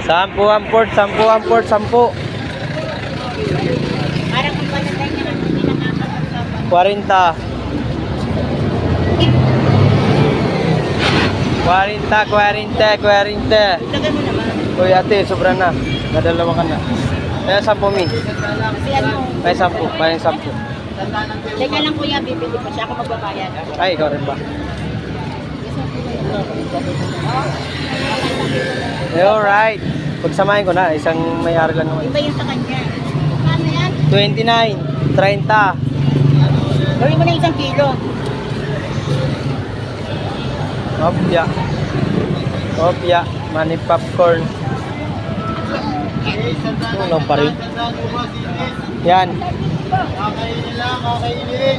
Sampu ang port, 10. Parang kung palatay niya lang hindi nakakapagsapan. 40. 40. Ilagan mo naman. Uy ate, sobra na. Nadalawa ka na. Kaya 10 mi. Kasi ano, Kaya 10. Kaya 10. teka lang kuya, bibili pa siya ako magbabayad. Ay, ikaw rin ba? Alright. Pagsamahin ko na, isang may-ari lang naman. Iba yung sa kanya. Paano yan? 29, 30. Gawin mo na 1 kilo. Opya. Opya. Money popcorn. Ano pa rin? Yan. Kakainin lang, kakainin.